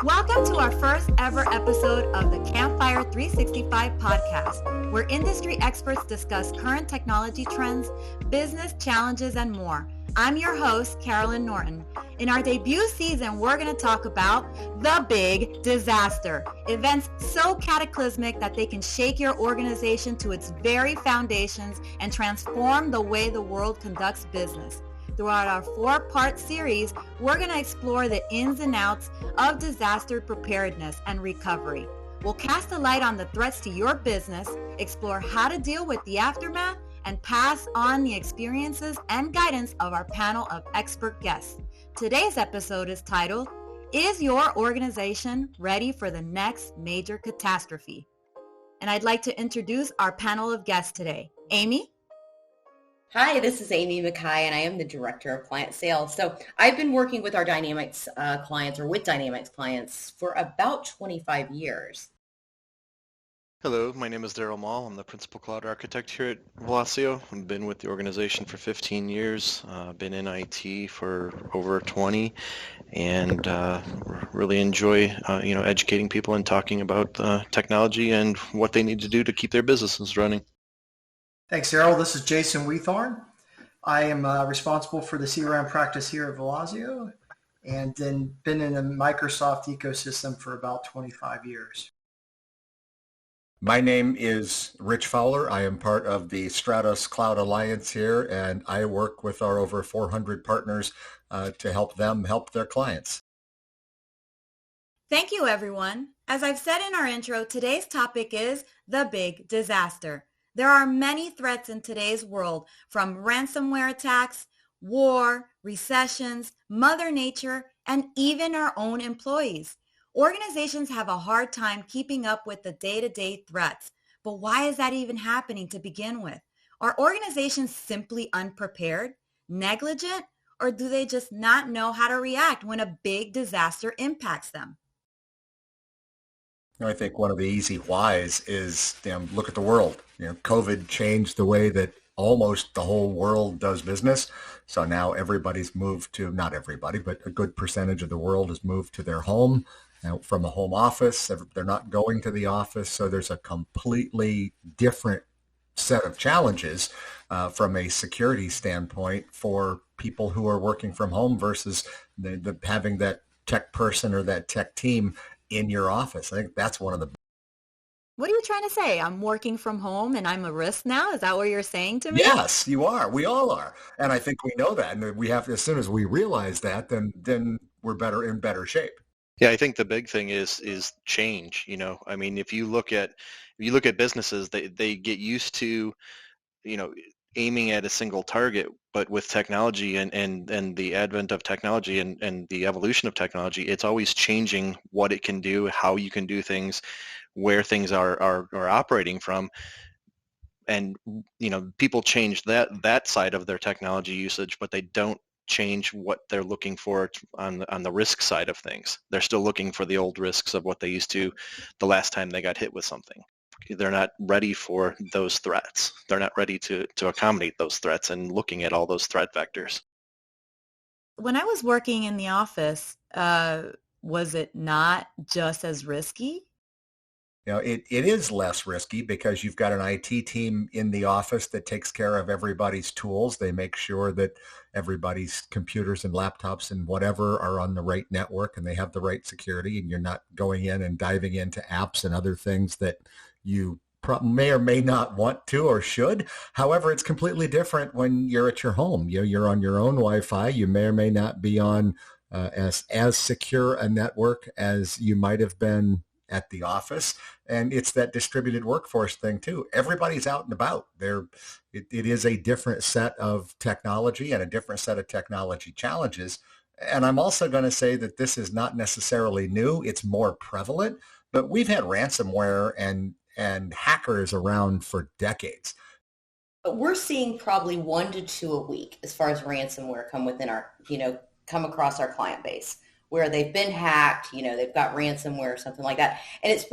Welcome to our first ever episode of the Campfire365 podcast, where industry experts discuss current technology trends, business challenges, and more. I'm your host, Carolyn Norton. In our debut season, we're going to talk about the big disaster. Events so cataclysmic that they can shake your organization to its very foundations and transform the way the world conducts business. Throughout our 4-part series, we're going to explore the ins and outs of disaster preparedness and recovery. We'll cast a light on the threats to your business, explore how to deal with the aftermath, and pass on the experiences and guidance of our panel of expert guests. Today's episode is titled, Is Your Organization Ready for the Next Major Catastrophe? And I'd like to introduce our panel of guests today. Amy? Hi, this is Amy McKay, and I am the Director of Client Sales. So I've been working with our Dynamics clients, or with Dynamics clients, for about 25 years. Hello, my name is Daryl Mall. I'm the Principal Cloud Architect here at Velosio. I've been with the organization for 15 years, been in IT for over 20, and really enjoy educating people and talking about technology and what they need to do to keep their businesses running. Thanks, Daryl. This is Jason Weethorn. I am responsible for the CRM practice here at Velosio and then been in the Microsoft ecosystem for about 25 years. My name is Rich Fowler. I am part of the Stratos Cloud Alliance here, and I work with our over 400 partners to help them help their clients. Thank you, everyone. As I've said in our intro, today's topic is the big disaster. There are many threats in today's world, from ransomware attacks, war, recessions, Mother Nature, and even our own employees. Organizations have a hard time keeping up with the day-to-day threats. But why is that even happening to begin with? Are organizations simply unprepared, negligent, or do they just not know how to react when a big disaster impacts them? I think one of the easy whys is look at the world. COVID changed the way that almost the whole world does business. So now everybody's moved to, not everybody, but a good percentage of the world has moved to their home from a home office. They're not going to the office. So there's a completely different set of challenges from a security standpoint for people who are working from home versus having that tech person or that tech team in your office. I think that's one of the... What are you trying to say? I'm working from home and I'm a risk now? Is that what you're saying to me? Yes, you are. We all are. And I think we know that. And we have to, as soon as we realize that, then we're in better shape. Yeah, I think the big thing is change. I mean, if you look at businesses, they get used to, aiming at a single target, but with technology and the advent of technology and the evolution of technology, it's always changing what it can do, how you can do things, where things are operating from. And, people change that side of their technology usage, but they don't change what they're looking for on the risk side of things. They're still looking for the old risks of what they used to the last time they got hit with something. They're not ready for those threats. They're not ready to accommodate those threats and looking at all those threat vectors. When I was working in the office, was it not just as risky? It is less risky because you've got an IT team in the office that takes care of everybody's tools. They make sure that everybody's computers and laptops and whatever are on the right network and they have the right security, and you're not going in and diving into apps and other things that you may or may not want to or should. However, it's completely different when you're at your home. You're on your own Wi-Fi. You may or may not be on as secure a network as you might have been at the office. And it's that distributed workforce thing too. Everybody's out and about. It is a different set of technology and a different set of technology challenges. And I'm also going to say that this is not necessarily new. It's more prevalent, but we've had ransomware and hackers around for decades. But we're seeing probably 1 to 2 a week as far as ransomware come across our client base, where they've been hacked, they've got ransomware or something like that. And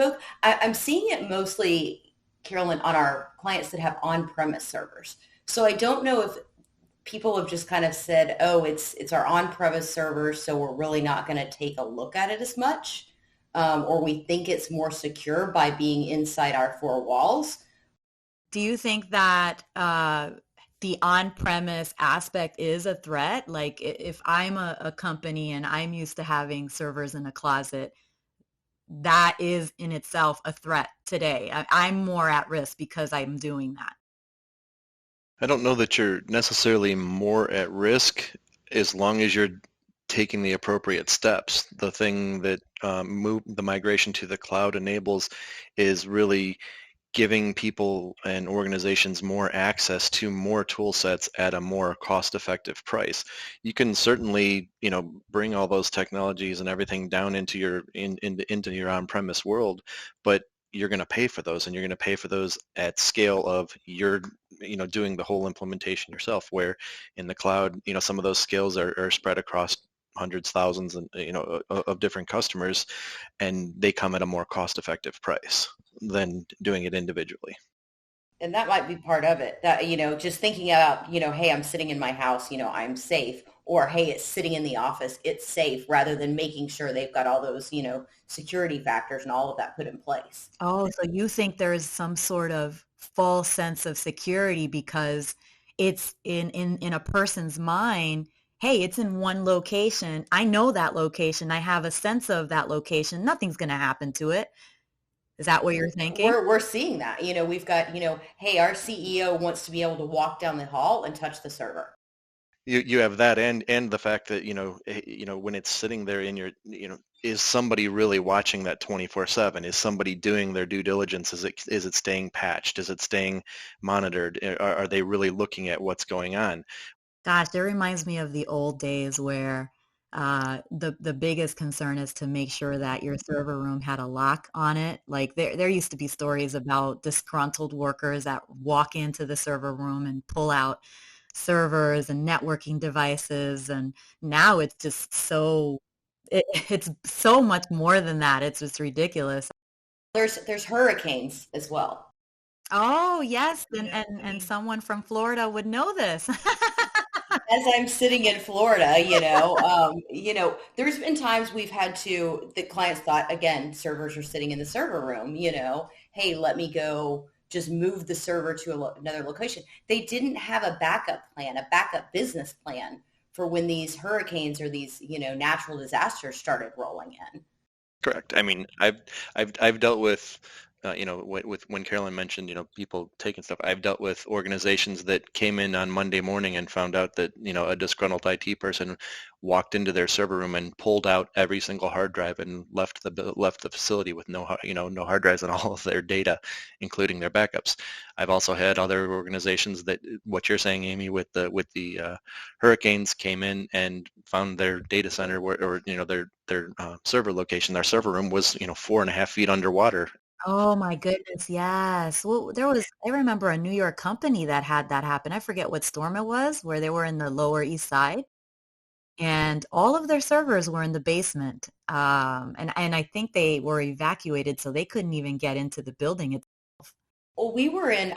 I'm seeing it mostly, Carolyn, on our clients that have on-premise servers. So I don't know if people have just kind of said, oh, it's our on-premise servers, so we're really not going to take a look at it as much. or we think it's more secure by being inside our four walls. Do you think that the on-premise aspect is a threat? Like if I'm a company and I'm used to having servers in a closet, that is in itself a threat today. I'm more at risk because I'm doing that. I don't know that you're necessarily more at risk as long as you're taking the appropriate steps. The thing that the migration to the cloud enables is really giving people and organizations more access to more tool sets at a more cost-effective price. You can certainly, bring all those technologies and everything down into your on-premise world, but you're going to pay for those, and you're going to pay for those at scale of you're doing the whole implementation yourself, where in the cloud, some of those skills are spread across hundreds, thousands, and of different customers, and they come at a more cost-effective price than doing it individually. And that might be part of it, that, just thinking about, hey, I'm sitting in my house, I'm safe, or hey, it's sitting in the office, it's safe, rather than making sure they've got all those, security factors and all of that put in place. Oh, so you think there's some sort of false sense of security because it's in a person's mind, hey, it's in one location. I know that location. I have a sense of that location. Nothing's going to happen to it. Is that what you're thinking? We're seeing that. We've got, hey, our CEO wants to be able to walk down the hall and touch the server. You have that, and the fact that when it's sitting there in your is somebody really watching that 24/7? Is somebody doing their due diligence? Is it staying patched? Is it staying monitored? Are they really looking at what's going on? Gosh, it reminds me of the old days where the biggest concern is to make sure that your server room had a lock on it. Like there used to be stories about disgruntled workers that walk into the server room and pull out servers and networking devices, and now it's just it's so much more than that. It's just ridiculous. There's hurricanes as well. Oh yes, and someone from Florida would know this. As I'm sitting in Florida, there's been times we've had the clients thought, again, servers are sitting in the server room, hey, let me go just move the server to another location. They didn't have a backup plan, a backup business plan for when these hurricanes or these, natural disasters started rolling in. Correct. I mean, I've dealt with with when Carolyn mentioned, people taking stuff, I've dealt with organizations that came in on Monday morning and found out that, a disgruntled IT person walked into their server room and pulled out every single hard drive and left the facility with no hard drives and all of their data, including their backups. I've also had other organizations that, what you're saying, Amy, with the hurricanes, came in and found their data center their server location, their server room was 4.5 feet underwater. Oh my goodness, yes. Well, I remember a New York company that had that happen. I forget what storm it was, where they were in the Lower East Side, and all of their servers were in the basement. And I think they were evacuated, so they couldn't even get into the building itself. Well,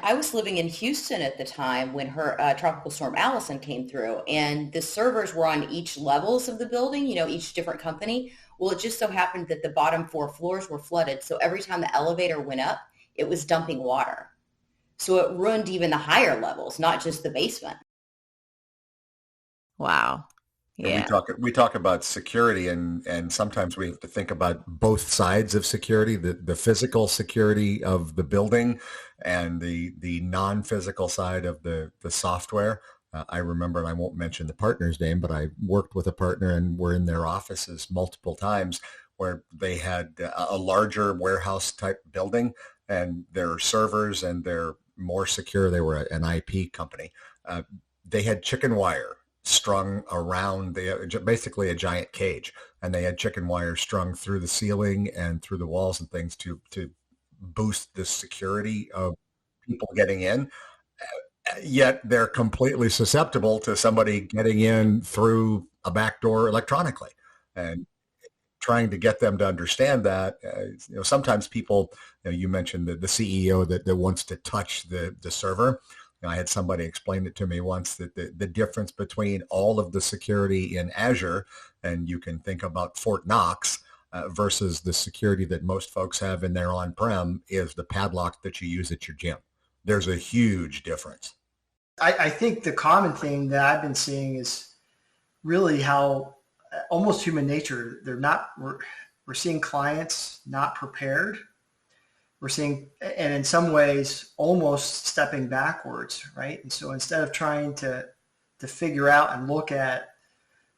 I was living in Houston at the time when her Tropical Storm Allison came through, and the servers were on each levels of the building, each different company. Well, it just so happened that the bottom 4 floors were flooded. So every time the elevator went up, it was dumping water. So it ruined even the higher levels, not just the basement. Wow. Yeah. We talk about security, and sometimes we have to think about both sides of security, the physical security of the building and the non-physical side of the software. I remember, and I won't mention the partner's name, but I worked with a partner and were in their offices multiple times where they had a larger warehouse type building, and their servers, and they're more secure. They were an IP company. They had chicken wire strung around basically a giant cage, and they had chicken wire strung through the ceiling and through the walls and things to boost the security of people getting in. Yet they're completely susceptible to somebody getting in through a back door electronically, and trying to get them to understand that. Sometimes people, you mentioned the CEO that wants to touch the server. I had somebody explain it to me once, that the difference between all of the security in Azure, and you can think about Fort Knox, versus the security that most folks have in their on-prem is the padlock that you use at your gym. There's a huge difference. I think the common thing that I've been seeing is really how almost human nature, we're seeing clients not prepared. We're seeing, and in some ways, almost stepping backwards, right? And so instead of trying to figure out and look at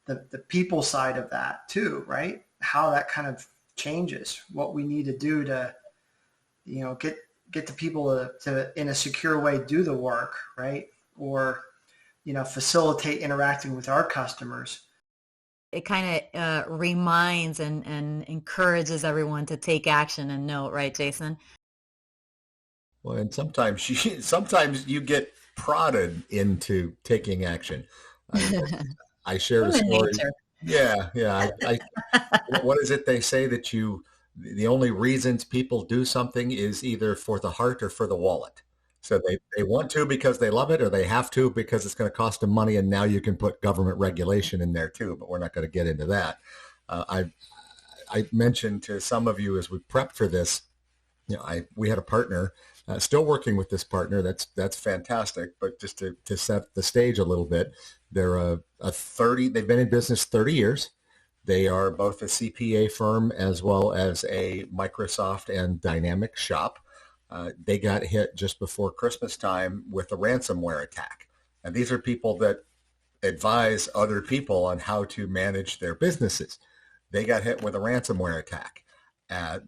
the people side of that too, right? How that kind of changes, what we need to do to, get the people to in a secure way do the work, right? Or, facilitate interacting with our customers. It kind of reminds and encourages everyone to take action and note, right, Jason? Well, and sometimes you get prodded into taking action. I shared a story. Yeah. What is it they say that the only reasons people do something is either for the heart or for the wallet. So they want to because they love it, or they have to because it's going to cost them money. And now you can put government regulation in there too, but we're not going to get into that. I mentioned to some of you as we prepped for this, we had a partner, still working with this partner. That's fantastic. But just to set the stage a little bit, they've been in business 30 years. They are both a CPA firm as well as a Microsoft and Dynamics shop. They got hit just before Christmas time with a ransomware attack. And these are people that advise other people on how to manage their businesses. They got hit with a ransomware attack. I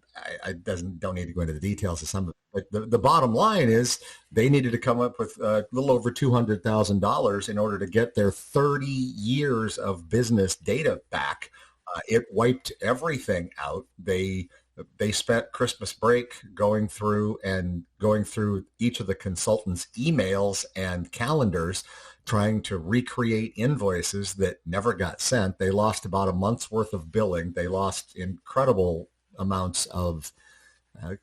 don't need to go into the details of some of it, but the bottom line is they needed to come up with a little over $200,000 in order to get their 30 years of business data back. It wiped everything out. They spent Christmas break going through each of the consultants' emails and calendars, trying to recreate invoices that never got sent. They lost about a month's worth of billing. They lost incredible amounts of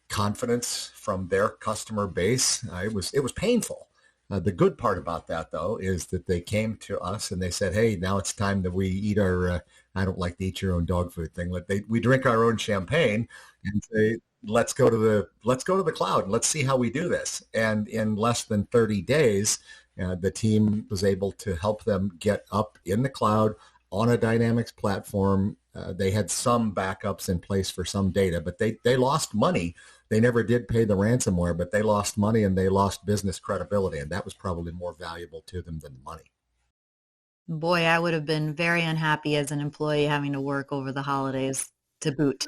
confidence from their customer base. It was painful. The good part about that, though, is that they came to us and they said, "Hey, now it's time that we eat our I don't like to eat your own dog food thing. We drink our own champagne and say, let's go to the cloud and let's see how we do this." And in less than 30 days, the team was able to help them get up in the cloud on a Dynamics platform. They had some backups in place for some data, but they lost money. They never did pay the ransomware, but they lost money and they lost business credibility. And that was probably more valuable to them than money. Boy, I would have been very unhappy as an employee having to work over the holidays to boot.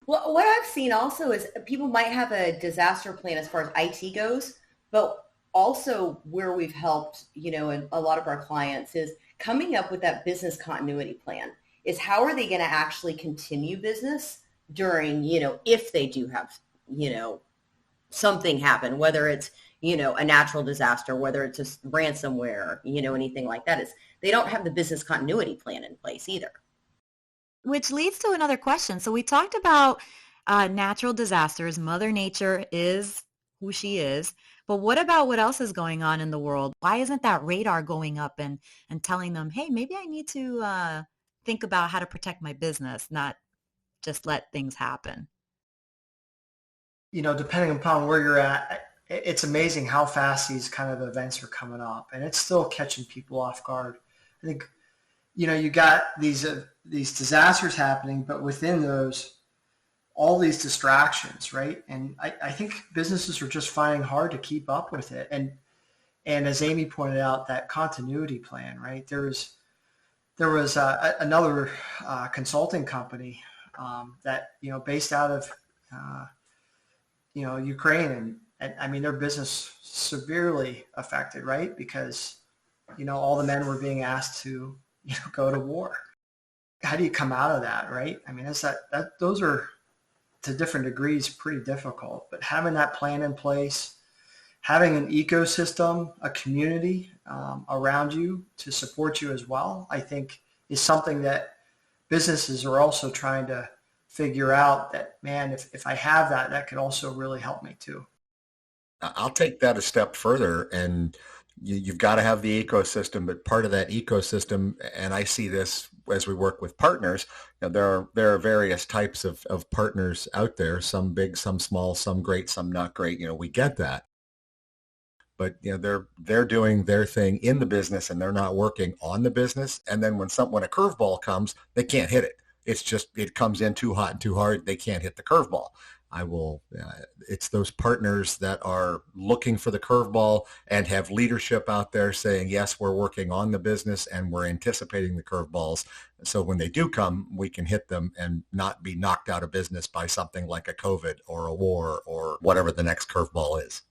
Well, what I've seen also is people might have a disaster plan as far as IT goes, but also where we've helped, and a lot of our clients is coming up with that business continuity plan. Is how are they going to actually continue business during, if they do have, something happen, whether it's, a natural disaster, whether it's a ransomware, anything like that. They don't have the business continuity plan in place either. Which leads to another question. So we talked about natural disasters. Mother Nature is who she is. But what about what else is going on in the world? Why isn't that radar going up and telling them, hey, maybe I need to think about how to protect my business, not just let things happen? Depending upon where you're at, it's amazing how fast these kind of events are coming up, and it's still catching people off guard. I think, you got these disasters happening, but within those, all these distractions, right? And I think businesses are just finding hard to keep up with it. And as Amy pointed out, that continuity plan, right? There was another consulting company that, based out of, Ukraine. And I mean, their business severely affected, right? Because, all the men were being asked to, go to war. How do you come out of that, right? I mean, those are, to different degrees, pretty difficult. But having that plan in place, having an ecosystem, a community around you to support you as well, I think is something that businesses are also trying to figure out that, man, if I have that, that could also really help me too. I'll take that a step further, and you've got to have the ecosystem, but part of that ecosystem, and I see this as we work with partners, there are various types of partners out there, some big, some small, some great, some not great. We get that. But they're doing their thing in the business and they're not working on the business. And then when a curveball comes, they can't hit it. It's just it comes in too hot and too hard. They can't hit the curveball. It's those partners that are looking for the curveball and have leadership out there saying, yes, we're working on the business and we're anticipating the curveballs. So when they do come, we can hit them and not be knocked out of business by something like a COVID or a war or whatever the next curveball is.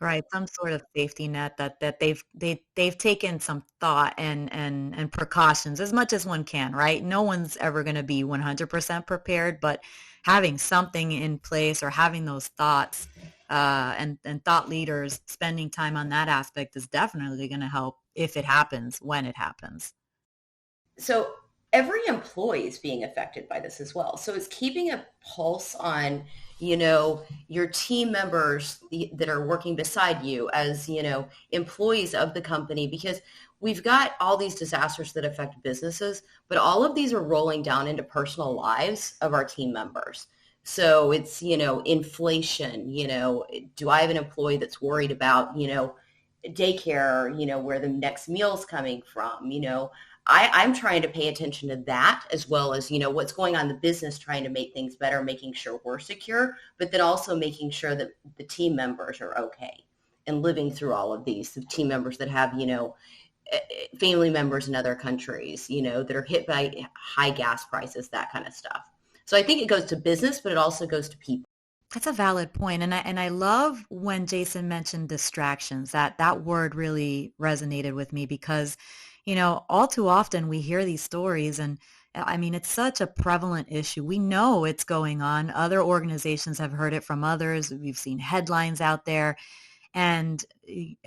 Right, some sort of safety net that they've taken some thought and precautions as much as one can, right? No one's ever going to be 100% prepared, but having something in place or having those thoughts and thought leaders spending time on that aspect is definitely going to help if it happens, when it happens. So every employee is being affected by this as well. So it's keeping a pulse on, your team members that are working beside you as, employees of the company, because we've got all these disasters that affect businesses, but all of these are rolling down into personal lives of our team members. So it's, inflation, do I have an employee that's worried about, daycare, where the next meal's coming from, I'm trying to pay attention to that as well as, what's going on in the business, trying to make things better, making sure we're secure, but then also making sure that the team members are okay and living through all of these. The team members that have, family members in other countries, that are hit by high gas prices, that kind of stuff. So I think it goes to business, but it also goes to people. That's a valid point. And I love when Jason mentioned distractions. That word really resonated with me because all too often we hear these stories and I mean, it's such a prevalent issue. We know it's going on. Other organizations have heard it from others. We've seen headlines out there. And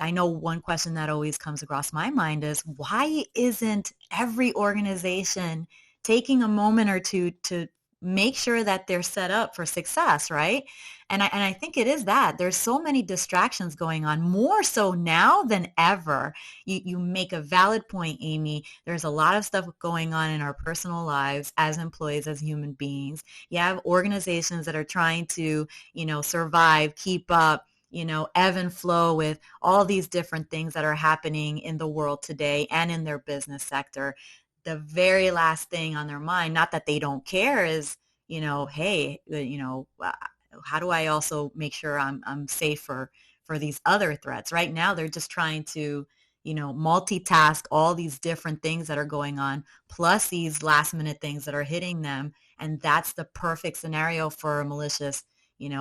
I know one question that always comes across my mind is, why isn't every organization taking a moment or two to make sure that they're set up for success, right? And I think it is that. There's so many distractions going on, more so now than ever. You make a valid point, Amy. There's a lot of stuff going on in our personal lives as employees, as human beings. You have organizations that are trying to, survive, keep up, ebb and flow with all these different things that are happening in the world today and in their business sector. The very last thing on their mind, not that they don't care, is, hey, how do I also make sure I'm safe for these other threats? Right now, they're just trying to, multitask all these different things that are going on, plus these last minute things that are hitting them. And that's the perfect scenario for a malicious,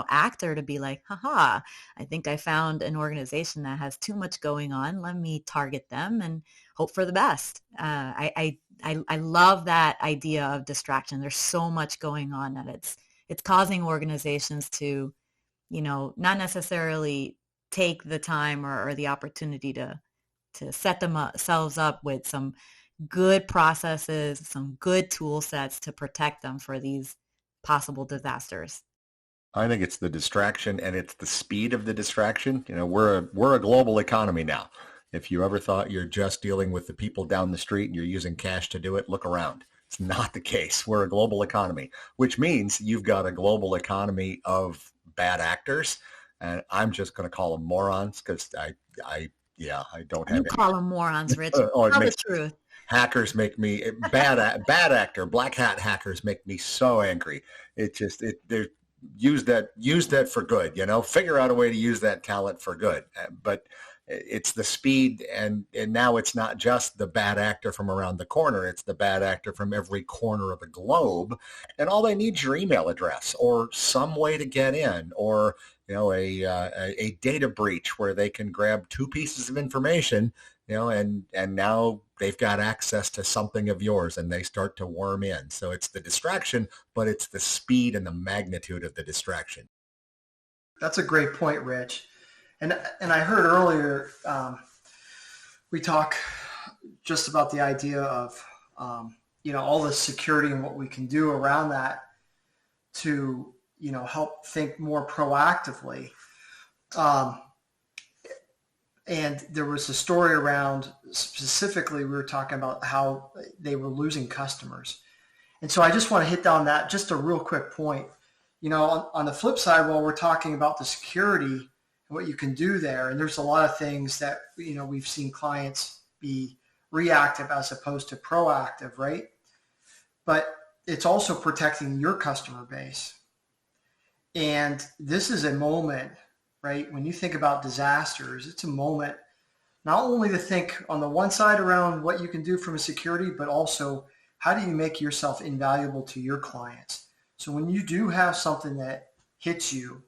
actor to be like, haha, I think I found an organization that has too much going on. Let me target them and hope for the best. I love that idea of distraction. There's so much going on that it's causing organizations to, not necessarily take the time or the opportunity to set themselves up with some good processes, some good tool sets to protect them for these possible disasters. I think it's the distraction and it's the speed of the distraction. We're a global economy now. If you ever thought you're just dealing with the people down the street and you're using cash to do it, look around. It's not the case. We're a global economy, which means you've got a global economy of bad actors. And I'm just going to call them morons because I don't have. You call them morons, Rich. Tell the truth. Hackers make me bad actor. Black hat hackers make me so angry. They're use that for good. Figure out a way to use that talent for good. But it's the speed, and now it's not just the bad actor from around the corner. It's the bad actor from every corner of the globe, and all they need is your email address or some way to get in, or a data breach where they can grab 2 pieces of information, and now they've got access to something of yours, and they start to worm in. So it's the distraction, but it's the speed and the magnitude of the distraction. That's a great point, Rich. And I heard earlier we talk just about the idea of all the security and what we can do around that to help think more proactively. And there was a story around, specifically, we were talking about how they were losing customers. And so I just want to hit down that, just a real quick point. On the flip side, while we're talking about the security and what you can do there, and there's a lot of things that, we've seen clients be reactive as opposed to proactive, right? But it's also protecting your customer base. And this is a moment, right? When you think about disasters, it's a moment not only to think on the one side around what you can do from a security, but also how do you make yourself invaluable to your clients? So when you do have something that hits you,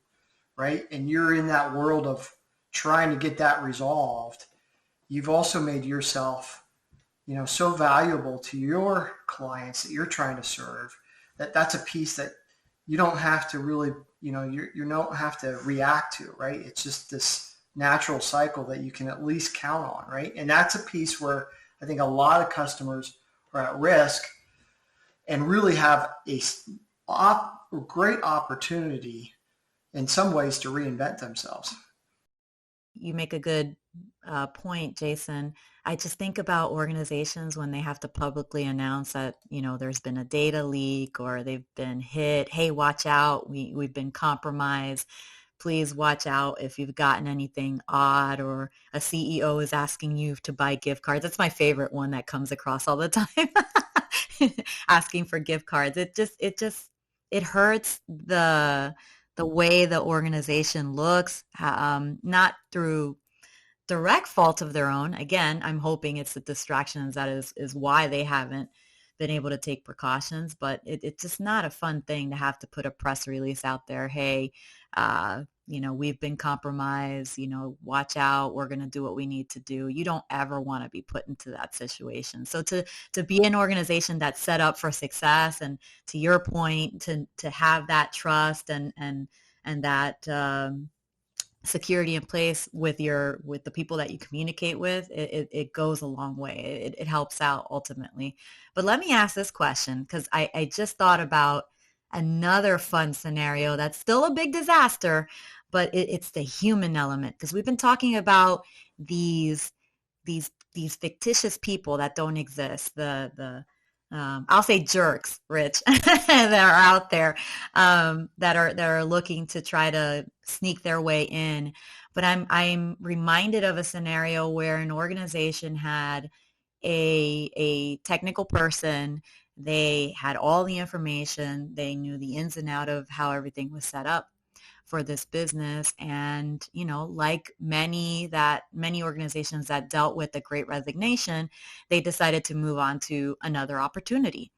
right, and you're in that world of trying to get that resolved, you've also made yourself, so valuable to your clients that you're trying to serve, that's a piece that you don't have to really, you don't have to react to, right? It's just this natural cycle that you can at least count on, right? And that's a piece where I think a lot of customers are at risk and really have a great opportunity in some ways to reinvent themselves. You make a good point, Jason. I just think about organizations when they have to publicly announce that, there's been a data leak or they've been hit. Hey, watch out. We've been compromised. Please watch out if you've gotten anything odd, or a CEO is asking you to buy gift cards. That's my favorite one that comes across all the time. Asking for gift cards. It hurts the way the organization looks, not through direct fault of their own. Again, I'm hoping it's the distractions that is why they haven't been able to take precautions, but it's just not a fun thing to have to put a press release out there. Hey, we've been compromised, watch out. We're going to do what we need to do. You don't ever want to be put into that situation. So to be an organization that's set up for success, and to your point, to have that trust and that, security in place with the people that you communicate with, it goes a long way. It helps out ultimately. But let me ask this question, because I just thought about another fun scenario that's still a big disaster, but it's the human element, because we've been talking about these fictitious people that don't exist, I'll say jerks, Rich, that are out there, that are looking to try to sneak their way in. But I'm reminded of a scenario where an organization had a technical person. They had all the information. They knew the ins and out of how everything was set up for this business. And, like many organizations that dealt with the Great Resignation, they decided to move on to another opportunity.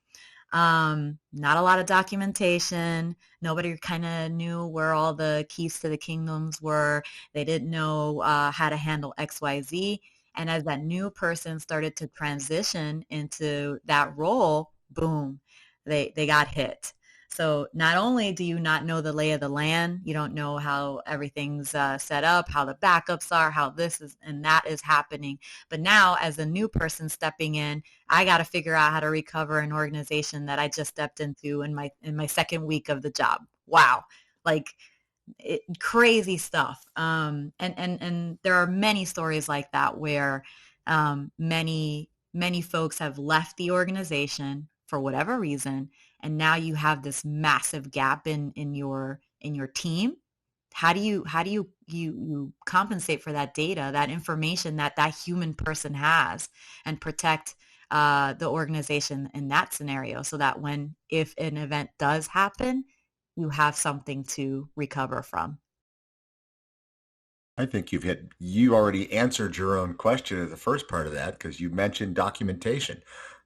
Not a lot of documentation. Nobody kind of knew where all the keys to the kingdoms were. They didn't know how to handle XYZ. And as that new person started to transition into that role, boom, they got hit. So not only do you not know the lay of the land, you don't know how everything's set up, how the backups are, how this is and that is happening. But now, as a new person stepping in, I got to figure out how to recover an organization that I just stepped into in my second week of the job. Wow. Crazy stuff. And there are many stories like that where many folks have left the organization for whatever reason, and now you have this massive gap in your team. How do you compensate for that data, that information that human person has, and protect the organization in that scenario, so that if an event does happen, you have something to recover from? I think you already answered your own question in the first part of that, because you mentioned documentation.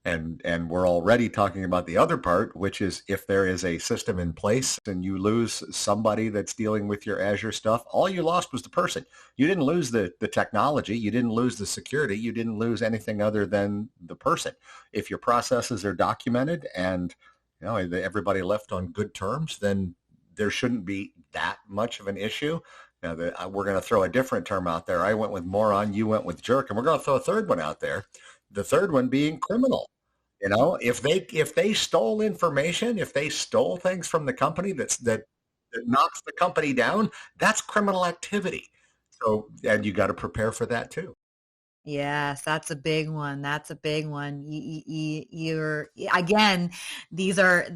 And we're already talking about the other part, which is if there is a system in place and you lose somebody that's dealing with your Azure stuff, all you lost was the person. You didn't lose the technology. You didn't lose the security. You didn't lose anything other than the person. If your processes are documented and everybody left on good terms, then there shouldn't be that much of an issue. Now, we're going to throw a different term out there. I went with moron, you went with jerk, and we're going to throw a third one out there. The third one being criminal. If they stole information, if they stole things from the company that knocks the company down, that's criminal activity. So, and you got to prepare for that too. Yes, that's a big one. That's a big one. You're again, these are,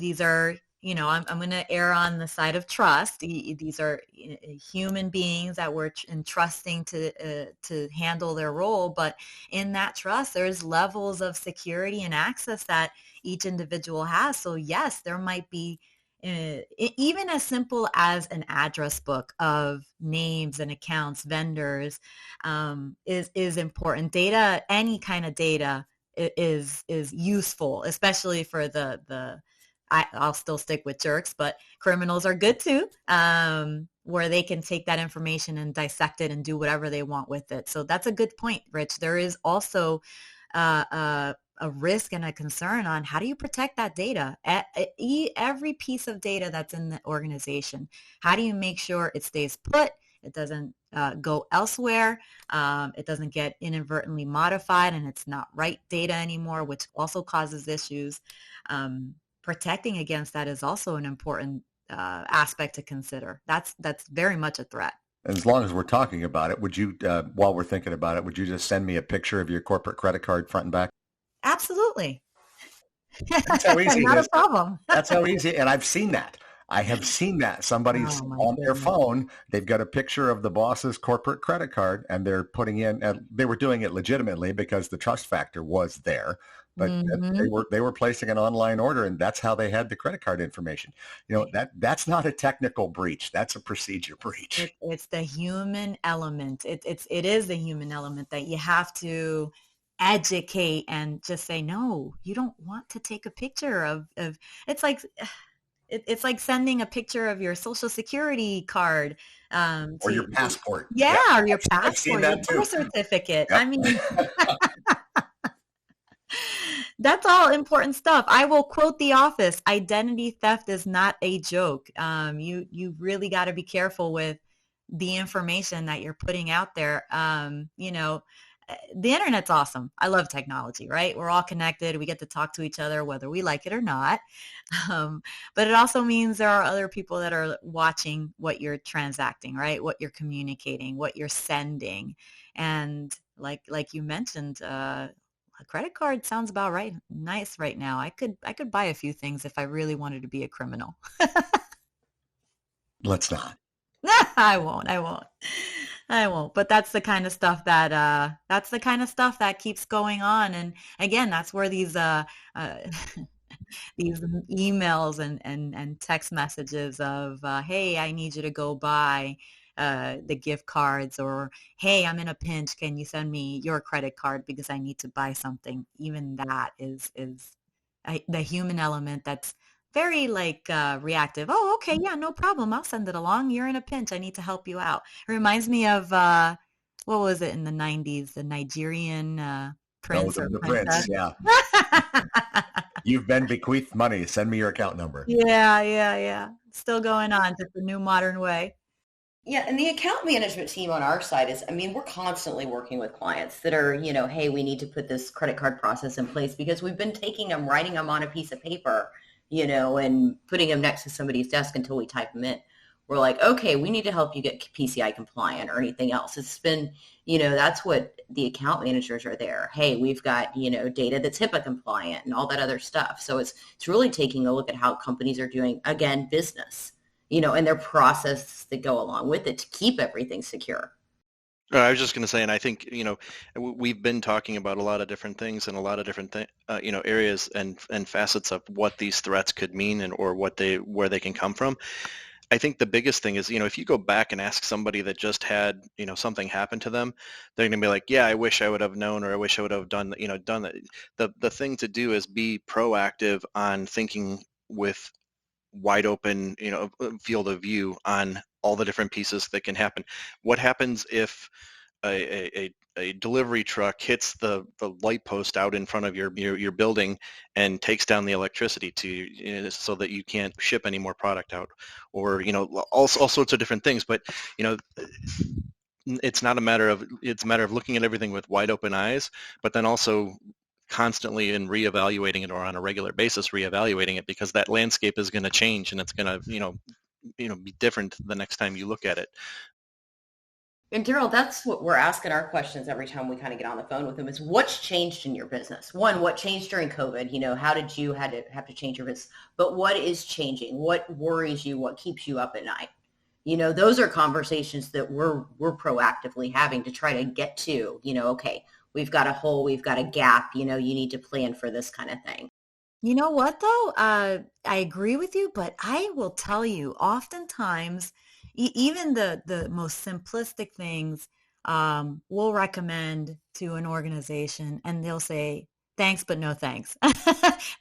I'm going to err on the side of trust. These are human beings that we're entrusting to handle their role, but in that trust, there's levels of security and access that each individual has. So yes, there might be even as simple as an address book of names and accounts, vendors, is important. Data, any kind of data is useful, especially for I'll still stick with jerks, but criminals are good too, where they can take that information and dissect it and do whatever they want with it. So that's a good point, Rich. There is also a risk and a concern on how do you protect that data, every piece of data that's in the organization. How do you make sure it stays put? It doesn't go elsewhere. It doesn't get inadvertently modified and it's not right data anymore, which also causes issues. Protecting against that is also an important aspect to consider. That's very much a threat. As long as we're talking about it, would you, while we're thinking about it, would you just send me a picture of your corporate credit card front and back? Absolutely. That's how easy Not it is. a problem. That's how easy. And I've seen that. I have seen that. Somebody's on their phone. They've got a picture of the boss's corporate credit card and they're putting in, and they were doing it legitimately because the trust factor was there. But they were placing an online order, and that's how they had the credit card information. That's not a technical breach. That's a procedure breach. It's the human element. It is the human element that you have to educate and just say, no, you don't want to take a picture of it's like sending a picture of your social security card or your passport. Or your passport, your birth certificate. Yep. I mean, that's all important stuff. I will quote The Office: identity theft is not a joke. You really got to be careful with the information that you're putting out there. The internet's awesome. I love technology, right? We're all connected. We get to talk to each other, whether we like it or not. But it also means there are other people that are watching what you're transacting, right? What you're communicating, what you're sending. And like you mentioned, a credit card sounds about right. Nice right now. I could buy a few things if I really wanted to be a criminal. Let's not. I won't. But that's the kind of stuff that keeps going on. And again, that's where these these emails and text messages of, hey, I need you to go buy the gift cards, or hey, I'm in a pinch. Can you send me your credit card because I need to buy something? Even that is the human element that's very reactive. Oh, okay. Yeah, no problem. I'll send it along. You're in a pinch. I need to help you out. It reminds me of, what was it in the 90s? The Nigerian prince or the princess. Prince, yeah. You've been bequeathed money. Send me your account number. Yeah. Still going on, just a new modern way. Yeah, and the account management team on our side is, we're constantly working with clients that are, hey, we need to put this credit card process in place because we've been taking them, writing them on a piece of paper, and putting them next to somebody's desk until we type them in. We're like, okay, we need to help you get PCI compliant or anything else. It's been, that's what the account managers are there. Hey, we've got, data that's HIPAA compliant and all that other stuff. So it's really taking a look at how companies are doing, again, business, and their process that go along with it to keep everything secure. I was just going to say, and I think, we've been talking about a lot of different things and a lot of different areas and facets of what these threats could mean and or where they can come from. I think the biggest thing is, if you go back and ask somebody that just had, something happen to them, they're going to be like, yeah, I wish I would have known, or I wish I would have done that. The thing to do is be proactive on thinking with wide open, field of view on all the different pieces that can happen. What happens if a delivery truck hits the light post out in front of your building and takes down the electricity so that you can't ship any more product out, or all sorts of different things. But it's a matter of looking at everything with wide open eyes, but then also constantly and reevaluating it, or on a regular basis reevaluating it, because that landscape is going to change and it's going to be different the next time you look at it. And Daryl, that's what we're asking our questions every time we kind of get on the phone with them is what's changed in your business? One, what changed during COVID? How did you have to change your business? But what is changing? What worries you? What keeps you up at night? Those are conversations that we're proactively having to try to get to, okay, we've got a hole, we've got a gap, you need to plan for this kind of thing. You know what though? I agree with you, but I will tell you, oftentimes, even the most simplistic things, we'll recommend to an organization, and they'll say, "Thanks, but no thanks."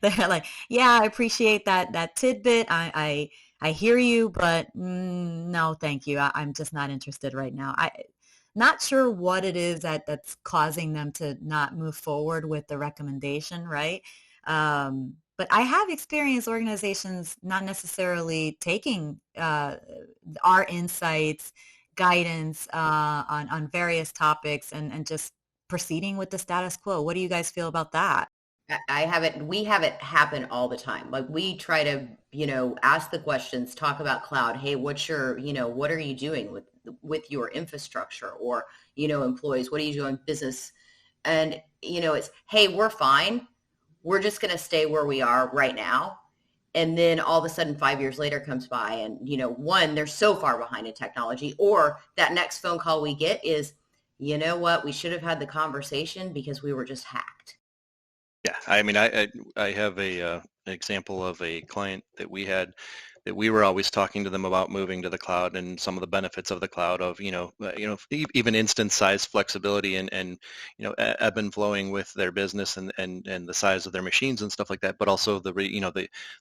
They're like, "Yeah, I appreciate that tidbit. I hear you, but no, thank you. I'm just not interested right now." Not sure what it is that's causing them to not move forward with the recommendation, right? But I have experienced organizations not necessarily taking our insights, guidance on various topics and just proceeding with the status quo. What do you guys feel about that? We have it happen all the time. Like we try to, ask the questions, talk about cloud. Hey, what are you doing with your infrastructure or, employees? What are you doing business? And, it's, hey, we're fine. We're just going to stay where we are right now. And then all of a sudden 5 years later comes by and, one, they're so far behind in technology, or that next phone call we get is, you know what, we should have had the conversation because we were just hacked. Yeah, I mean, I have an example of a client that we had that we were always talking to them about moving to the cloud and some of the benefits of the cloud of even instance size flexibility and ebb and flowing with their business and the size of their machines and stuff like that, but also the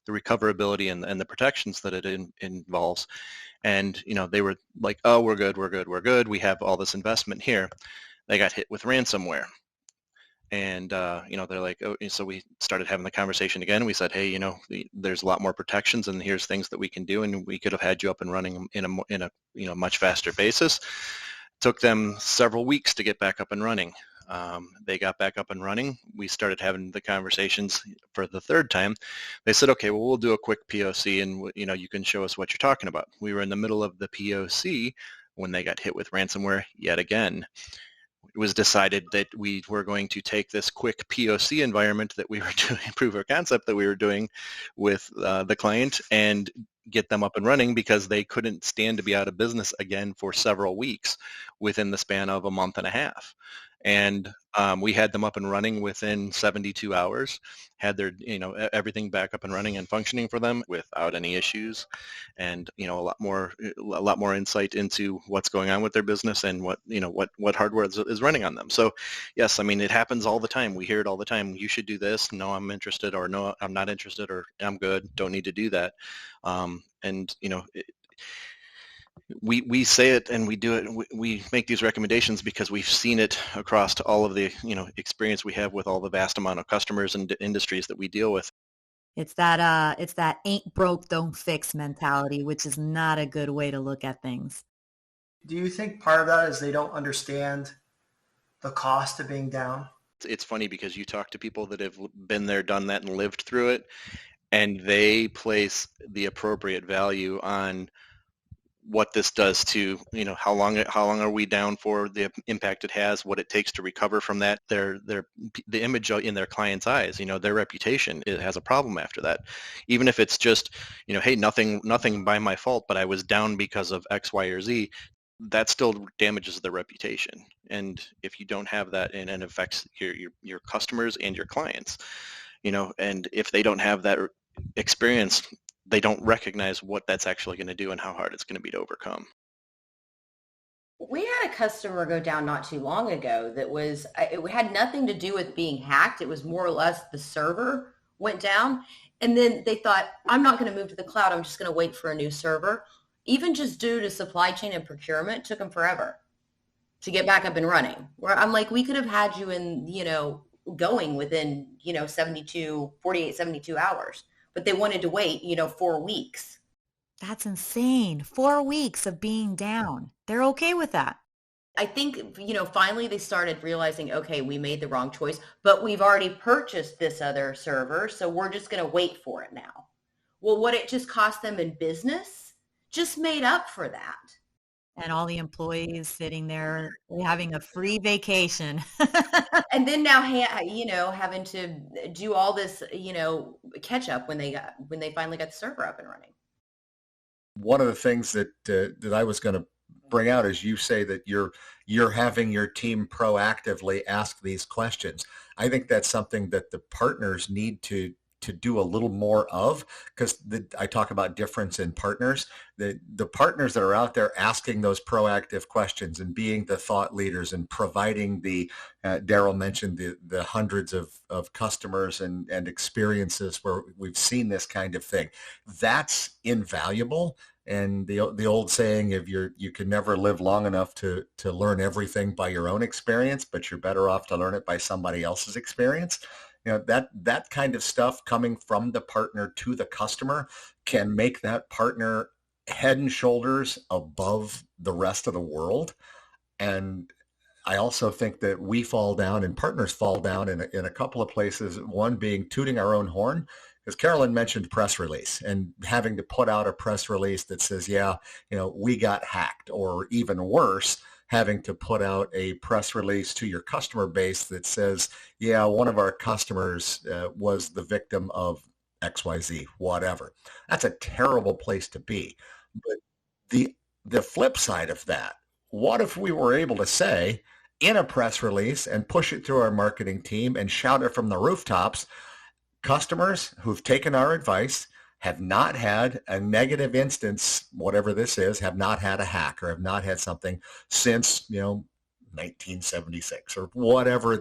recoverability and the protections that it involves. And they were like, oh, we're good. We have all this investment here. They got hit with ransomware. And, they're like, oh, so we started having the conversation again. We said, hey, there's a lot more protections and here's things that we can do. And we could have had you up and running in a much faster basis. Took them several weeks to get back up and running. They got back up and running. We started having the conversations for the third time. They said, okay, well, we'll do a quick POC and, you can show us what you're talking about. We were in the middle of the POC when they got hit with ransomware yet again. It was decided that we were going to take this quick POC environment that we were doing, proof of concept that we were doing with the client and get them up and running because they couldn't stand to be out of business again for several weeks within the span of a month and a half. And we had them up and running within 72 hours, had their, everything back up and running and functioning for them without any issues, and a lot more insight into what's going on with their business and what hardware is running on them. So, yes, I mean it happens all the time. We hear it all the time. You should do this. No, I'm interested, or no, I'm not interested, or I'm good. Don't need to do that. We say it and we do it. We make these recommendations because we've seen it across to all of the experience we have with all the vast amount of customers and industries that we deal with. It's that ain't broke, don't fix mentality, which is not a good way to look at things. Do you think part of that is they don't understand the cost of being down? It's funny because you talk to people that have been there, done that, and lived through it, and they place the appropriate value on what this does to, how long are we down for, the impact it has, what it takes to recover from that, the image in their client's eyes, their reputation, it has a problem after that. Even if it's just, hey, nothing by my fault, but I was down because of X, Y, or Z, that still damages their reputation. And if you don't have that, and it affects your customers and your clients, and if they don't have that experience, they don't recognize what that's actually going to do and how hard it's going to be to overcome. We had a customer go down not too long ago that it had nothing to do with being hacked. It was more or less the server went down. And then they thought, I'm not going to move to the cloud. I'm just going to wait for a new server. Even just due to supply chain and procurement, took them forever to get back up and running. Where I'm like, we could have had you in, going within, 48, 72 hours. But they wanted to wait, 4 weeks. That's insane. 4 weeks of being down. They're okay with that. I think, finally they started realizing, okay, we made the wrong choice, but we've already purchased this other server, so we're just going to wait for it now. Well, what it just cost them in business just made up for that. and all the employees sitting there having a free vacation. And then now, having to do all this, catch up when they finally got the server up and running. One of the things that I was going to bring out is you say that you're having your team proactively ask these questions. I think that's something that the partners need to do a little more of, because I talk about difference in partners. The partners that are out there asking those proactive questions and being the thought leaders and providing Daryl mentioned the hundreds of customers and experiences where we've seen this kind of thing. That's invaluable. And the old saying of you can never live long enough to learn everything by your own experience, but you're better off to learn it by somebody else's experience. That kind of stuff coming from the partner to the customer can make that partner head and shoulders above the rest of the world. And I also think that we fall down and partners fall down in a couple of places, one being tooting our own horn. Because Carolyn mentioned press release and having to put out a press release that says, we got hacked, or even worse, having to put out a press release to your customer base that says, one of our customers was the victim of XYZ, whatever. That's a terrible place to be. But the flip side of that, what if we were able to say in a press release and push it through our marketing team and shout it from the rooftops, customers who've taken our advice, have not had a negative instance, whatever this is, have not had a hack or have not had something since, 1976 or whatever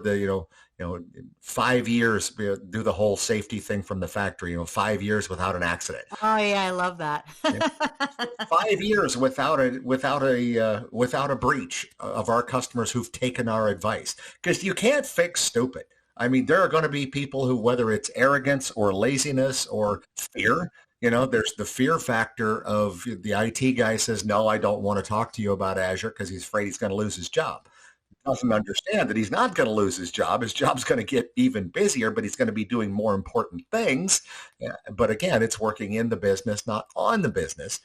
5 years, do the whole safety thing from the factory, 5 years without an accident. Oh yeah, I love that. 5 years without a breach of our customers who've taken our advice, because you can't fix stupid. I mean, there are going to be people who, whether it's arrogance or laziness or fear, there's the fear factor of the IT guy says, no, I don't want to talk to you about Azure because he's afraid he's going to lose his job. Doesn't understand that he's not going to lose his job. His job's going to get even busier, but he's going to be doing more important things. But again, it's working in the business, not on the business.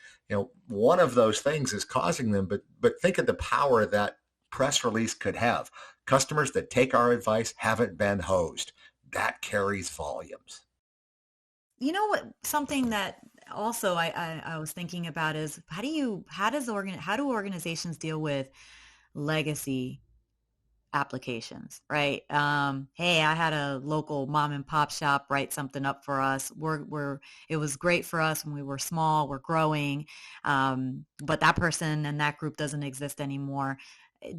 One of those things is causing them, but think of the power that press release could have. Customers that take our advice haven't been hosed. That carries volumes. You know what? Something that also I was thinking about is how do organizations deal with legacy applications, right? Hey, I had a local mom and pop shop write something up for us. It was great for us when we were small. We're growing, but that person and that group doesn't exist anymore.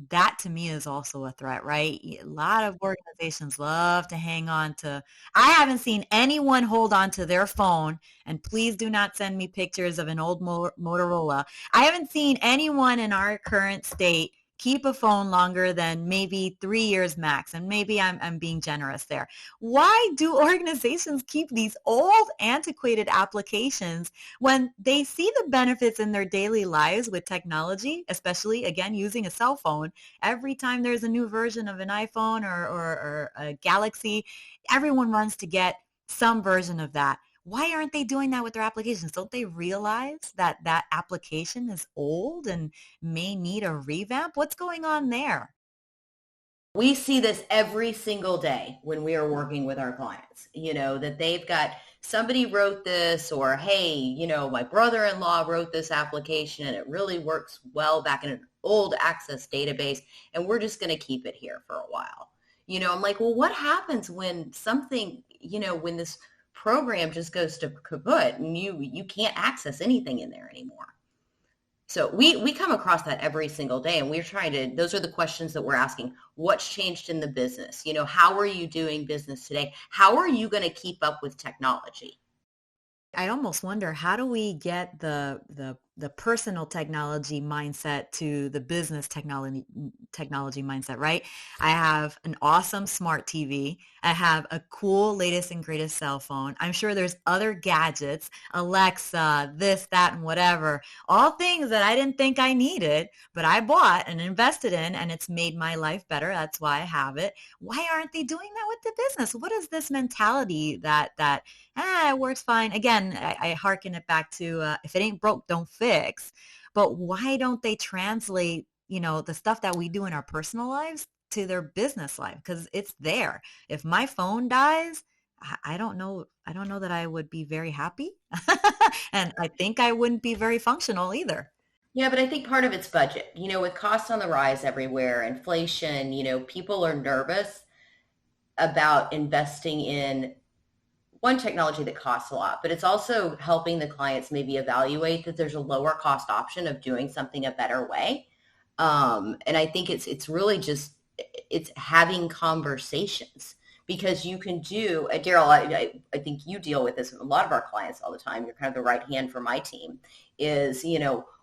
That to me is also a threat, right? A lot of organizations love to hang on to. I haven't seen anyone hold on to their phone, and please do not send me pictures of an old Motorola. I haven't seen anyone in our current state keep a phone longer than maybe 3 years max. And maybe I'm being generous there. Why do organizations keep these old, antiquated applications when they see the benefits in their daily lives with technology, especially, again, using a cell phone? Every time there's a new version of an iPhone or a Galaxy, everyone runs to get some version of that. Why aren't they doing that with their applications? Don't they realize that that application is old and may need a revamp? What's going on there? We see this every single day when we are working with our clients, that they've got somebody wrote this, or, hey, my brother-in-law wrote this application and it really works well back in an old Access database, and we're just going to keep it here for a while. I'm like, well, what happens when something, when this program just goes to kaput and you can't access anything in there anymore? So we come across that every single day, and those are the questions that we're asking. What's changed in the business? How are you doing business today? How are you going to keep up with technology? I almost wonder, how do we get the personal technology mindset to the business technology mindset, right? I have an awesome smart TV. I have a cool latest and greatest cell phone. I'm sure there's other gadgets, Alexa, this, that, and whatever, all things that I didn't think I needed, but I bought and invested in, and it's made my life better. That's why I have it. Why aren't they doing that with the business? What is this mentality that it works fine? Again, I hearken it back to if it ain't broke, don't fix. but why don't they translate, the stuff that we do in our personal lives to their business life? Because it's there. If my phone dies, I don't know. I don't know that I would be very happy. And I think I wouldn't be very functional either. Yeah, but I think part of it's budget. With costs on the rise everywhere, inflation, people are nervous about investing in one technology that costs a lot, but it's also helping the clients maybe evaluate that there's a lower cost option of doing something a better way. And I think it's really just, it's having conversations, because you can do, Daryl, I think you deal with this with a lot of our clients all the time. You're kind of the right hand for my team is,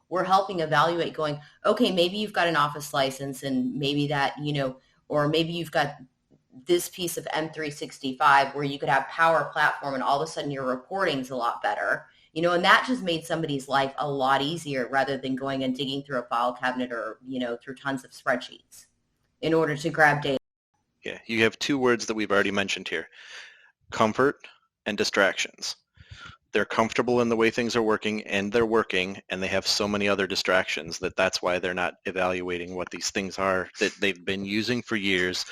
we're helping evaluate going, okay, maybe you've got an office license and maybe that, or maybe you've got this piece of M365 where you could have Power Platform and all of a sudden your reporting's a lot better, and that just made somebody's life a lot easier rather than going and digging through a file cabinet or, through tons of spreadsheets in order to grab data. Yeah, you have two words that we've already mentioned here, comfort and distractions. They're comfortable in the way things are working, and they're working, and they have so many other distractions that's why they're not evaluating what these things are that they've been using for years.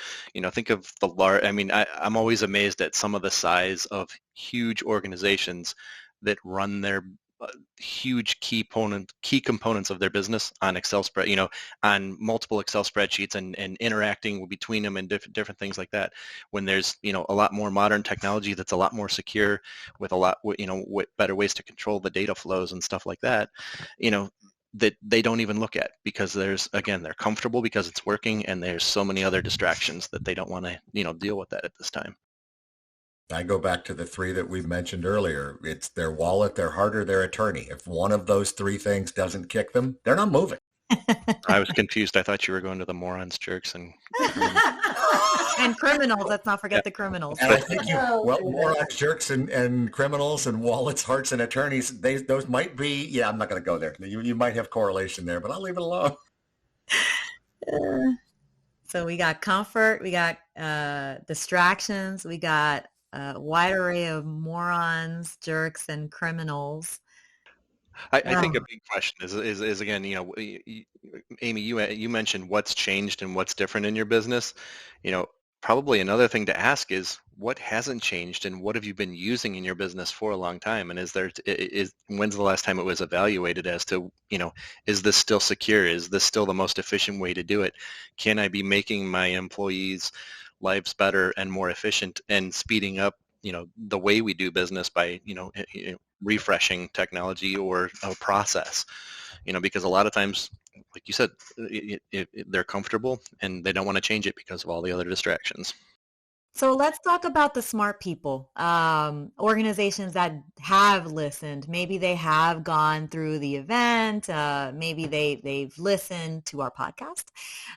Think of the large, I'm always amazed at some of the size of huge organizations that run their huge key components of their business on Excel on multiple Excel spreadsheets and interacting between them and different things like that. When there's, a lot more modern technology that's a lot more secure with a lot, better ways to control the data flows and stuff like that, that they don't even look at because they're comfortable because it's working, and there's so many other distractions that they don't want to, deal with that at this time. I go back to the three that we've mentioned earlier. It's their wallet, their heart, or their attorney. If one of those three things doesn't kick them, they're not moving. I was confused. I thought you were going to the morons, jerks, and and criminals. Let's not forget the criminals. And I think morons, jerks, and criminals, and wallets, hearts, and attorneys. Those might be. Yeah, I'm not going to go there. You might have correlation there, but I'll leave it alone. So we got comfort, we got distractions, we got a wide array of morons, jerks, and criminals. I think a big question is again, Amy, you mentioned what's changed and what's different in your business. Probably another thing to ask is what hasn't changed and what have you been using in your business for a long time? And when's the last time it was evaluated as to, is this still secure? Is this still the most efficient way to do it? Can I be making my employees' lives better and more efficient and speeding up, the way we do business by, refreshing technology or a process, because a lot of times, like you said, they're comfortable and they don't want to change it because of all the other distractions. So let's talk about the smart people, organizations that have listened. Maybe they have gone through the event. Maybe they've listened to our podcast,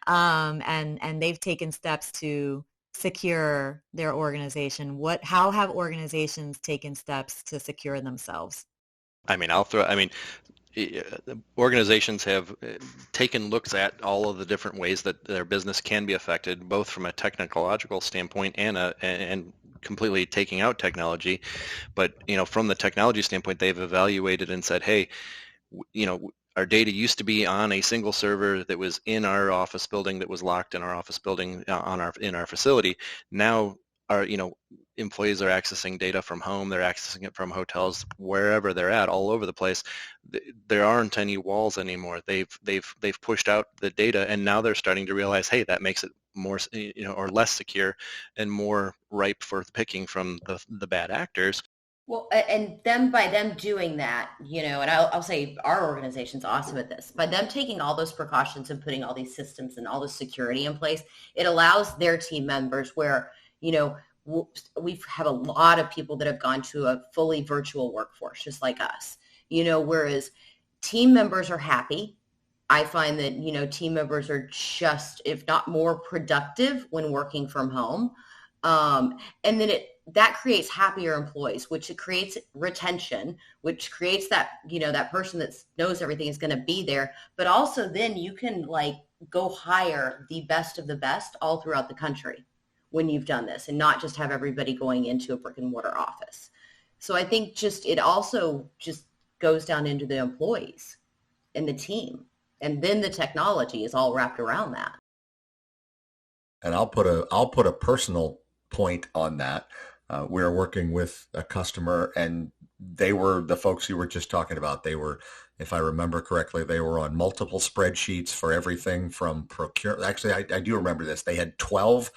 and they've taken steps to secure their organization. How have organizations taken steps to secure themselves? Organizations have taken looks at all of the different ways that their business can be affected, both from a technological standpoint and completely taking out technology. But, from the technology standpoint, they've evaluated and said, hey, our data used to be on a single server that was in our office building, that was locked in our office building in our facility. Now our employees are accessing data from home. They're accessing it from hotels, wherever they're at, all over the place. There aren't any walls anymore. They've pushed out the data, and now they're starting to realize, hey, that makes it more, or less secure and more ripe for picking from the bad actors. Well, and by them doing that, and I'll say our organization's awesome at this. By them taking all those precautions and putting all these systems and all the security in place, it allows their team members where, we have a lot of people that have gone to a fully virtual workforce, just like us, whereas team members are happy. I find that, team members are just, if not more productive when working from home. And then that creates happier employees, which it creates retention, which creates that, that person that knows everything is going to be there. But also then you can go hire the best of the best all throughout the country when you've done this, and not just have everybody going into a brick and mortar office. So I think it also just goes down into the employees. and the team. And then the technology is all wrapped around that. And I'll put a personal point on that. We're working with a customer, and they were the folks you were just talking about. They were, if I remember correctly, they were on multiple spreadsheets for everything from procure. Actually, I do remember this. They had 12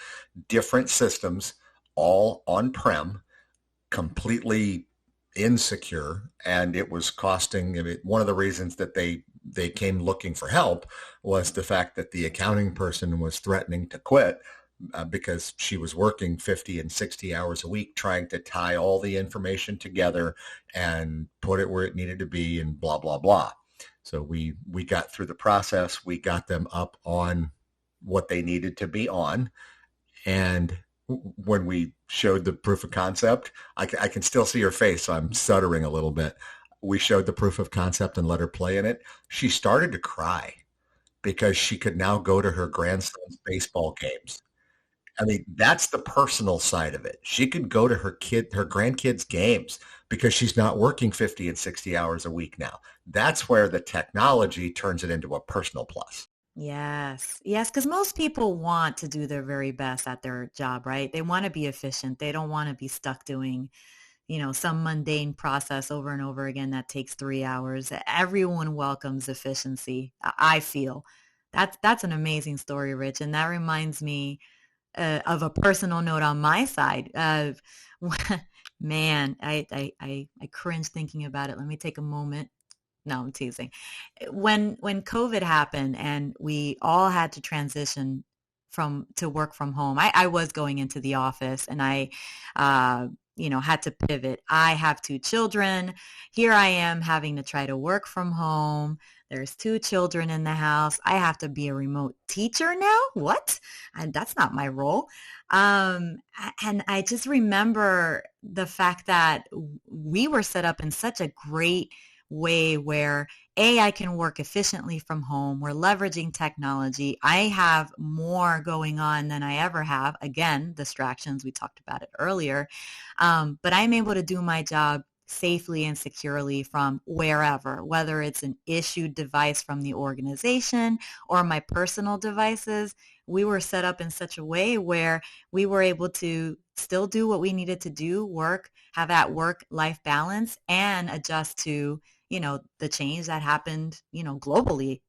different systems, all on-prem, completely insecure, and it was costing. I mean, one of the reasons that they came looking for help was the fact that the accounting person was threatening to quit because she was working 50 and 60 hours a week trying to tie all the information together and put it where it needed to be and blah, blah, blah. So we got through the process. We got them up on what they needed to be on. And when we showed the proof of concept, I can still see her face, so I'm stuttering a little bit. We showed the proof of concept and let her play in it. She started to cry because she could now go to her grandson's baseball games. I mean, that's the personal side of it. She could go to her grandkids' games because she's not working 50 and 60 hours a week now. That's where the technology turns it into a personal plus. Yes. Yes, because most people want to do their very best at their job, right? They want to be efficient. They don't want to be stuck doing, some mundane process over and over again that takes 3 hours. Everyone welcomes efficiency, I feel. That's an amazing story, Rich. And that reminds me of a personal note on my side. Man, I cringe thinking about it. Let me take a moment. No, I'm teasing. When COVID happened and we all had to transition to work from home, I was going into the office, and I had to pivot. I have 2 children. Here I am having to try to work from home. There's 2 children in the house. I have to be a remote teacher now? What? And that's not my role. And I just remember the fact that we were set up in such a great way where I can work efficiently from home. We're leveraging technology. I have more going on than I ever have. Again, distractions, we talked about it earlier. But I'm able to do my job safely and securely from wherever, whether it's an issued device from the organization or my personal devices. We were set up in such a way where we were able to still do what we needed to do, work, have that work-life balance, and adjust to the change that happened, globally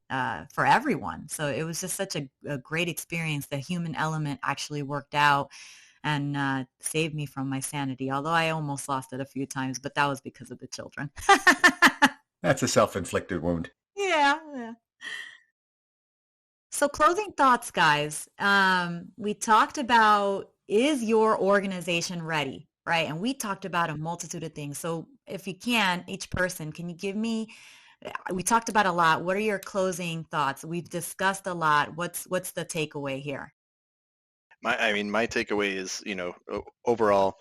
for everyone. So it was just such a great experience. The human element actually worked out and saved me from my sanity, although I almost lost it a few times, but that was because of the children. That's a self-inflicted wound. Yeah. So closing thoughts, guys. We talked about, is your organization ready? Right. And we talked about a multitude of things. So if you can, each person, can you give me, we talked about a lot. What are your closing thoughts? We've discussed a lot. What's the takeaway here? My takeaway is, overall,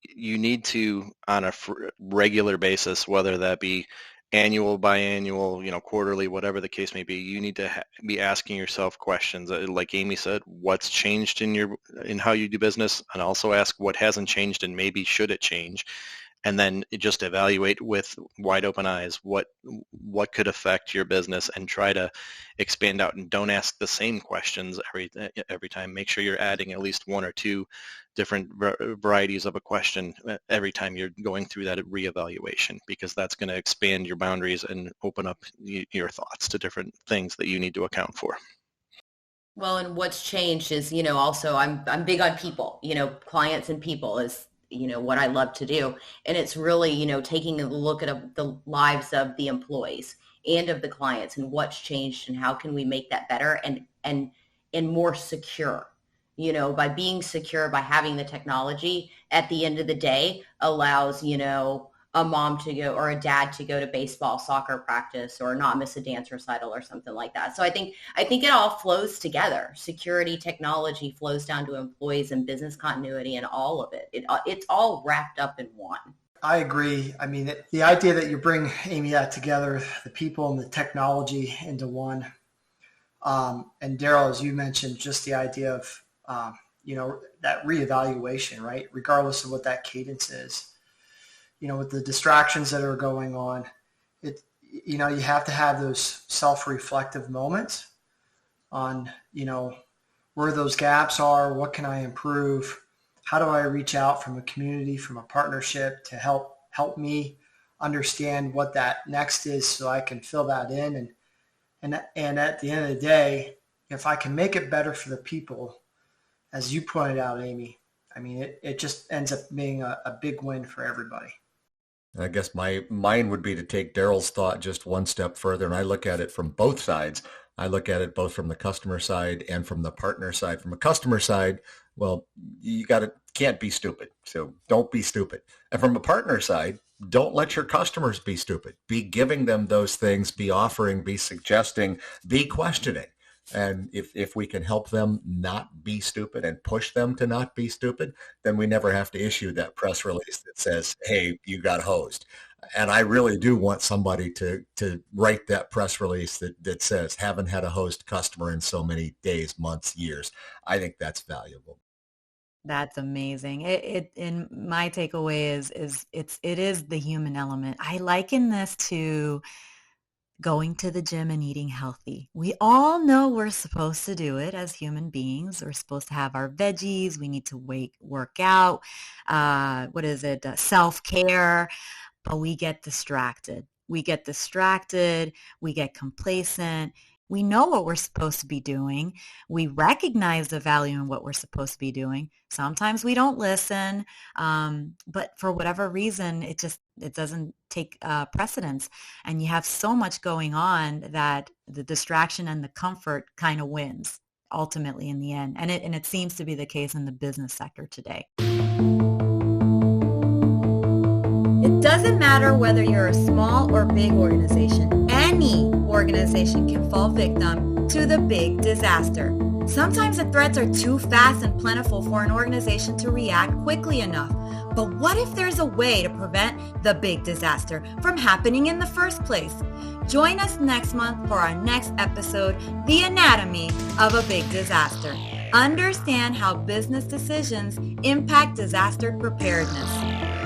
you need to, on a regular basis, whether that be annual, biannual, quarterly, whatever the case may be, you need to be asking yourself questions. Like Amy said, what's changed in how you do business, and also ask what hasn't changed and maybe should it change. And then just evaluate with wide open eyes what could affect your business, and try to expand out, and don't ask the same questions every time. Make sure you're adding at least 1 or 2 different varieties of a question every time you're going through that reevaluation, because that's going to expand your boundaries and open up your thoughts to different things that you need to account for. Well, and what's changed is, also I'm big on people, clients and people is, what I love to do. And it's really, taking a look at the lives of the employees and of the clients, and what's changed and how can we make that better and more secure. By being secure, by having the technology, at the end of the day allows, a mom to go, or a dad to go to baseball, soccer practice, or not miss a dance recital or something like that. So I think it all flows together. Security, technology flows down to employees and business continuity, and all of it. It's all wrapped up in one. I agree. I mean, the idea that you bring, Amy, that together, the people and the technology into one. And Daryl, as you mentioned, just the idea of, that reevaluation, right? Regardless of what that cadence is. With the distractions that are going on, you have to have those self-reflective moments on, where those gaps are, what can I improve, how do I reach out from a community, from a partnership to help me understand what that next is so I can fill that in. And at the end of the day, if I can make it better for the people, as you pointed out, Amy, I mean, it just ends up being a big win for everybody. I guess mine would be to take Daryl's thought just one step further, and I look at it from both sides. I look at it both from the customer side and from the partner side. From a customer side, well, can't be stupid. So don't be stupid. And from a partner side, don't let your customers be stupid. Be giving them those things, be offering, be suggesting, be questioning. And if we can help them not be stupid and push them to not be stupid, then we never have to issue that press release that says, hey, you got hosed. And I really do want somebody to write that press release that says, haven't had a host customer in so many days, months, years. I think that's valuable. That's amazing. In my takeaway is it is the human element. I liken this to going to the gym and eating healthy. We all know we're supposed to do it as human beings. We're supposed to have our veggies. We need to work out. Self-care. But we get distracted. We get complacent. We know what we're supposed to be doing. We recognize the value in what we're supposed to be doing. Sometimes we don't listen, but for whatever reason, it doesn't take precedence. And you have so much going on that the distraction and the comfort kind of wins ultimately in the end. And it seems to be the case in the business sector today. It doesn't matter whether you're a small or big organization. Any organization can fall victim to the big disaster. Sometimes the threats are too fast and plentiful for an organization to react quickly enough. But what if there's a way to prevent the big disaster from happening in the first place? Join us next month for our next episode, The Anatomy of a Big Disaster. Understand how business decisions impact disaster preparedness.